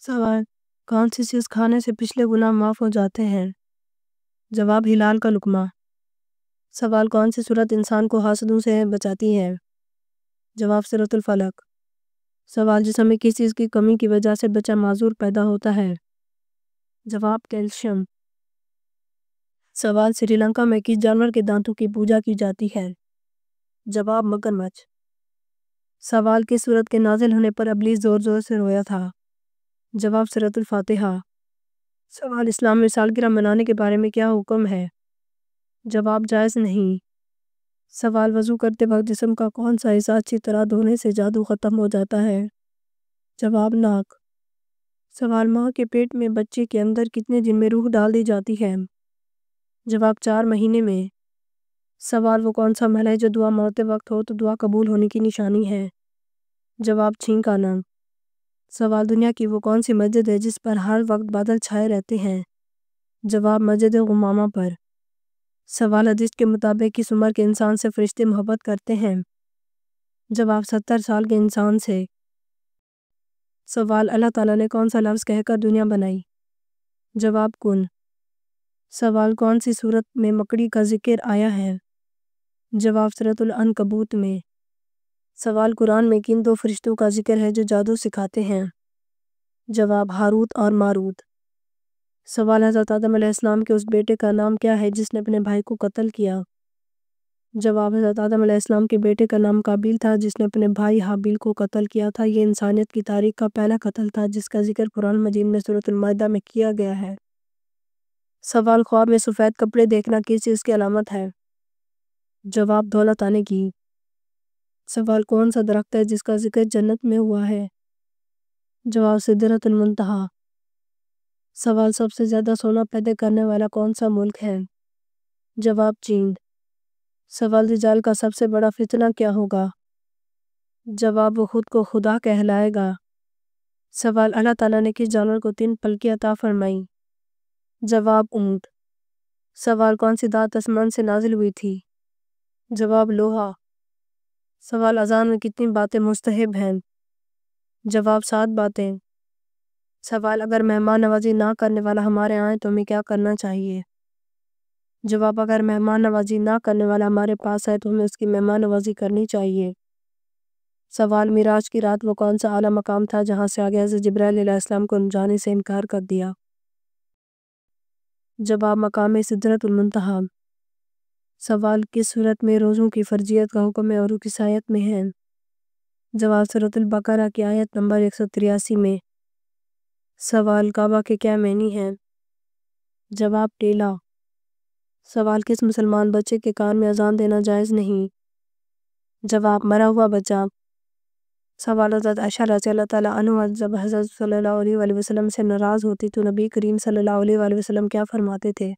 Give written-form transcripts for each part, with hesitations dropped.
سوال: کون سی چیز کھانے سے پچھلے گناہ معاف ہو جاتے ہیں؟ جواب: ہلال کا لقمہ۔ سوال: کون سی سورت انسان کو حاسدوں سے بچاتی ہے؟ جواب: سورۃ الفلق۔ سوال: جسم میں کس چیز کی کمی کی وجہ سے بچہ معذور پیدا ہوتا ہے؟ جواب: کیلشیم۔ سوال: سری لنکا میں کس جانور کے دانتوں کی پوجا کی جاتی ہے؟ جواب: مگرمچھ۔ سوال: کس سورت کے نازل ہونے پر ابلیس زور زور سے رویا تھا؟ جواب: سورۃ الفاتحہ۔ سوال: اسلام میں سالگرہ منانے کے بارے میں کیا حکم ہے؟ جواب: جائز نہیں۔ سوال: وضو کرتے وقت جسم کا کون سا حصہ اچھی طرح دھونے سے جادو ختم ہو جاتا ہے؟ جواب: ناک۔ سوال: ماں کے پیٹ میں بچے کے اندر کتنے دن میں روح ڈال دی جاتی ہے؟ جواب: 4 مہینے میں۔ سوال: وہ کون سا عمل ہے جو دعا مانگتے وقت ہو تو دعا قبول ہونے کی نشانی ہے؟ جواب: چھینک آنا۔ سوال: دنیا کی وہ کون سی مسجد ہے جس پر ہر وقت بادل چھائے رہتے ہیں؟ جواب: مسجد غمامہ پر۔ سوال: حدیث کے مطابق کس عمر کے انسان سے فرشتے محبت کرتے ہیں؟ جواب: 70 سال کے انسان سے۔ سوال: اللہ تعالیٰ نے کون سا لفظ کہہ کر دنیا بنائی؟ جواب: کن۔ سوال: کون سی سورت میں مکڑی کا ذکر آیا ہے؟ جواب: سورۃ العنکبوت میں۔ سوال: قرآن میں کن 2 فرشتوں کا ذکر ہے جو جادو سکھاتے ہیں؟ جواب: ہاروت اور ماروت۔ سوال: حضرت آدم علیہ السلام کے اس بیٹے کا نام کیا ہے جس نے اپنے بھائی کو قتل کیا؟ جواب: حضرت آدم علیہ السلام کے بیٹے کا نام قابیل تھا جس نے اپنے بھائی حابیل کو قتل کیا تھا۔ یہ انسانیت کی تاریخ کا پہلا قتل تھا جس کا ذکر قرآن مجید میں سورۃ المائدہ میں کیا گیا ہے۔ سوال: خواب میں سفید کپڑے دیکھنا کس چیز کی علامت ہے؟ جواب: دولت آنے کی۔ سوال: کون سا درخت ہے جس کا ذکر جنت میں ہوا ہے؟ جواب: سدرۃ المنتہیٰ۔ سوال: سب سے زیادہ سونا پیدا کرنے والا کون سا ملک ہے؟ جواب: چین۔ سوال: دجال کا سب سے بڑا فتنہ کیا ہوگا؟ جواب: وہ خود کو خدا کہلائے گا۔ سوال: اللہ تعالیٰ نے کس جانور کو 3 پلکیں عطا فرمائیں؟ جواب: اونٹ۔ سوال: کون سی دھات آسمان سے نازل ہوئی تھی؟ جواب: لوہا۔ سوال: اذان میں کتنی باتیں مستحب ہیں؟ جواب: 7 باتیں۔ سوال: اگر مہمان نوازی نہ کرنے والا ہمارے آئے تو ہمیں کیا کرنا چاہیے؟ جواب: اگر مہمان نوازی نہ کرنے والا ہمارے پاس آئے تو ہمیں اس کی مہمان نوازی کرنی چاہیے۔ سوال: معراج کی رات وہ کون سا اعلیٰ مقام تھا جہاں سے آگے حضرت جبرائیل علیہ السلام کو جانے سے انکار کر دیا؟ جواب: مقام سدرۃ المنتہیٰ۔ سوال: کس سورت میں روزوں کی فرضیت کا حکم ہے اور وہ کس آیت میں ہے؟ جواب: سورۃ البقرہ کی آیت نمبر 183 میں۔ سوال: کعبہ کے کیا معنی ہیں؟ جواب: ٹیلہ۔ سوال: کس مسلمان بچے کے کان میں اذان دینا جائز نہیں؟ جواب: مرا ہوا بچہ۔ سوال: حضرت عائشہ رضی اللہ تعالیٰ عنہا جب حضرت صلی اللہ علیہ وآلہ وسلم سے ناراض ہوتی تو نبی کریم صلی اللہ علیہ وآلہ وسلم کیا فرماتے تھے؟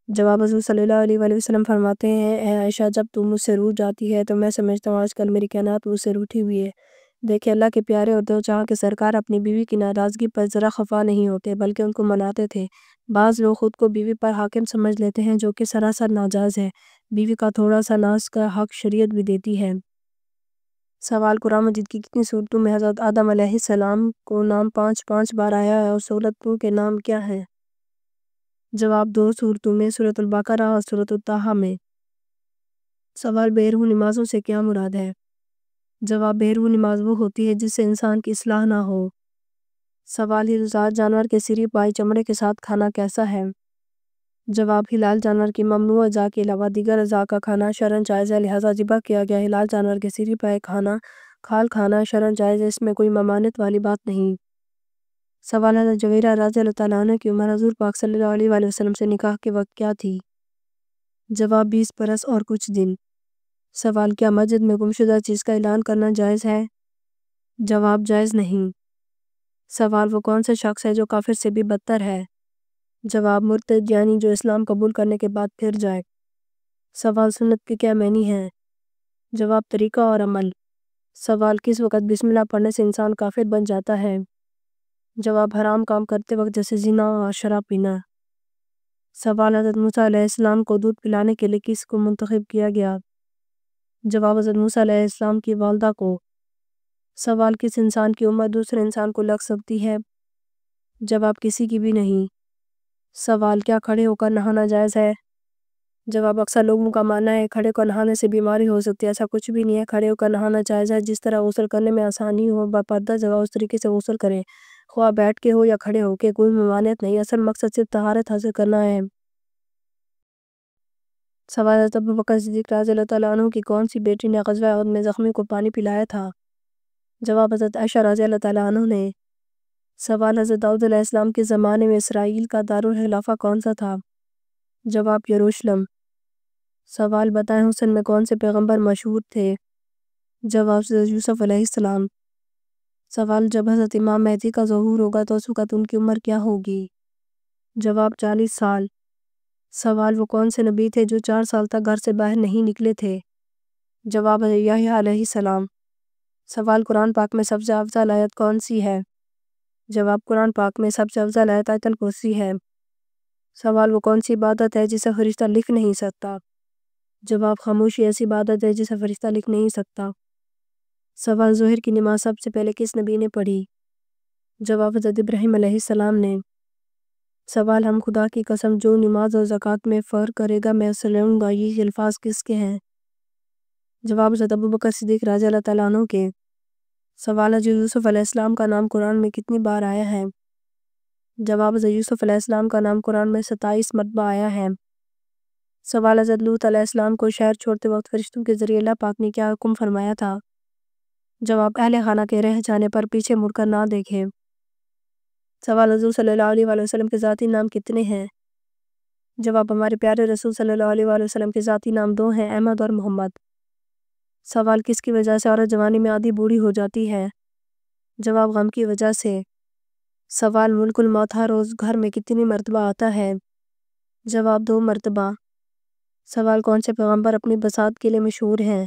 جواب: حضور صلی اللہ علیہ وآلہ وسلم فرماتے ہیں: اے عائشہ، جب تم مجھ سے روٹھ جاتی ہے تو میں سمجھتا ہوں آج کل میری کائنات مجھ سے روٹھی ہوئی ہے۔ دیکھیں، اللہ کے پیارے اور دو جہاں کے سرکار اپنی بیوی کی ناراضگی پر ذرا خفا نہیں ہوتے بلکہ ان کو مناتے تھے۔ بعض لوگ خود کو بیوی پر حاکم سمجھ لیتے ہیں جو کہ سراسر ناجائز ہے۔ بیوی کا تھوڑا سا ناز کا حق شریعت بھی دیتی ہے۔ سوال: قرآن مجید کی کتنی سورتوں میں حضرت آدم علیہ السلام کو نام 5 بار آیا ہے اور سورتوں کے نام کیا ہیں؟ جواب: 2 سورتوں میں، سورۃ البقرہ اور سورۃ الطٰہٰ میں۔ سوال: بے روح نمازوں سے کیا مراد ہے؟ جواب: بے روح نماز وہ ہوتی ہے جس سے انسان کی اصلاح نہ ہو۔ سوال: ہلال جانور کے صرف پائے چمڑے کے ساتھ کھانا کیسا ہے؟ جواب: ہلال جانور کی ممنوع اعضاء کے علاوہ دیگر اعضاء کا کھانا شرعاً جائز ہے، لہٰذا ذبح کیا گیا ہلال جانور کے صرف پائے کھال کھانا شرعاً جائز ہے، اس میں کوئی ممانعت والی بات نہیں۔ سوال: حضرت جویریہ رضی اللہ تعالیٰ عنہ کی عمر حضور پاک صلی اللہ علیہ وآلہ وسلم سے نکاح کے وقت کیا تھی؟ جواب: 20 برس اور کچھ دن۔ سوال: کیا مسجد میں گمشدہ چیز کا اعلان کرنا جائز ہے؟ جواب: جائز نہیں۔ سوال: وہ کون سا شخص ہے جو کافر سے بھی بدتر ہے؟ جواب: مرتد، یعنی جو اسلام قبول کرنے کے بعد پھر جائے۔ سوال: سنت کے کیا معنی ہیں؟ جواب: طریقہ اور عمل۔ سوال: کس وقت بسم اللہ پڑھنے سے انسان کافر بن جاتا ہے؟ جواب: حرام کام کرتے وقت جیسے زنا اور شراب پینا۔ سوال: حضرت موسیٰ علیہ السلام کو دودھ پلانے کے لیے کس کو منتخب کیا گیا؟ جواب: حضرت موسیٰ علیہ السلام کی والدہ کو۔ سوال کس انسان کی عمر دوسرے انسان کو لگ سکتی ہے؟ جواب کسی کی بھی نہیں۔ سوال کیا کھڑے ہو کر نہانا جائز ہے؟ جواب اکثر لوگوں کا ماننا ہے کھڑے ہو کر نہانے سے بیماری ہو سکتی ہے، ایسا کچھ بھی نہیں ہے۔ کھڑے ہو کر نہانا جائز ہے، جس طرح غسل کرنے میں آسانی ہو باپردہ جگہ اس طریقے سے غسل کریں، خواہ بیٹھ کے ہو یا کھڑے ہو کے، کوئی ممانعت نہیں، اصل مقصد صرف طہارت حاصل کرنا ہے۔ سوال حضرت ابوبکر صدیق رضی اللہ تعالیٰ عنہ کی کون سی بیٹی نے غزوہ احد میں زخمی کو پانی پلایا تھا؟ جواب حضرت عائشہ رضی اللہ تعالیٰ عنہ نے۔ سوال حضرت داؤد علیہ السلام کے زمانے میں اسرائیل کا دارالخلافہ کون سا تھا؟ جواب یروشلم۔ سوال بتائیں حسن میں کون سے پیغمبر مشہور تھے؟ جواب حضرت یوسف علیہ السلام۔ سوال جب حضرت امام مہدی کا ظہور ہوگا تو اس وقت ان کی عمر کیا ہوگی؟ جواب 40 سال۔ سوال وہ کون سے نبی تھے جو 4 سال تک گھر سے باہر نہیں نکلے تھے؟ جواب حضرت یحییٰ علیہ السلام۔ سوال قرآن پاک میں سب سے افضل آیت کون سی ہے؟ جواب قرآن پاک میں سب سے افضل آیت آیت الکرسی ہے۔ سوال وہ کون سی عبادت ہے جسے فرشتہ لکھ نہیں سکتا؟ جواب خاموشی ایسی عبادت ہے جسے فرشتہ لکھ نہیں سکتا۔ سوال ظہر کی نماز سب سے پہلے کس نبی نے پڑھی؟ جواب حضرت ابراہیم علیہ السلام نے۔ سوال ہم خدا کی قسم جو نماز اور زکوٰۃ میں فرق کرے گا میں اسے لوں گا، یہ الفاظ کس کے ہیں؟ جواب حضرت ابوبکر صدیق رضی اللہ تعالیٰ عنہ کے۔ سوال حضرت یوسف علیہ السلام کا نام قرآن میں کتنی بار آیا ہے؟ جواب حضرت یوسف علیہ السلام کا نام قرآن میں 27 مرتبہ آیا ہے۔ سوال حضرت لوط علیہ السلام کو شہر چھوڑتے وقت فرشتوں کے ذریعے اللہ پاک نے کیا حکم فرمایا تھا؟ جواب اہل خانہ کے رہ جانے پر پیچھے مڑ کر نہ دیکھے۔ سوال حضور صلی اللہ علیہ وآلہ وسلم کے ذاتی نام کتنے ہیں؟ جواب ہمارے پیارے رسول صلی اللہ علیہ وآلہ وسلم کے ذاتی نام 2 ہیں، احمد اور محمد۔ سوال کس کی وجہ سے عورت جوانی میں آدھی بوڑھی ہو جاتی ہے؟ جواب غم کی وجہ سے۔ سوال ملک الموت ہر روز گھر میں کتنی مرتبہ آتا ہے؟ جواب 2 مرتبہ۔ سوال کون سے پیغمبر اپنی بساط کے لیے مشہور ہیں؟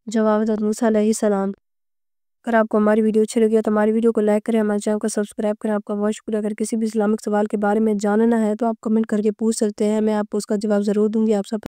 جواب حضرت موسیٰ علیہ السلام۔ اگر آپ کو ہماری ویڈیو اچھی لگی ہے تو ہماری ویڈیو کو لائک کریں، ہمارے چینل کو سبسکرائب کریں۔ آپ کا بہت شکریہ۔ اگر کسی بھی اسلامک سوال کے بارے میں جاننا ہے تو آپ کمنٹ کر کے پوچھ سکتے ہیں، میں آپ کو اس کا جواب ضرور دوں گی۔ آپ سب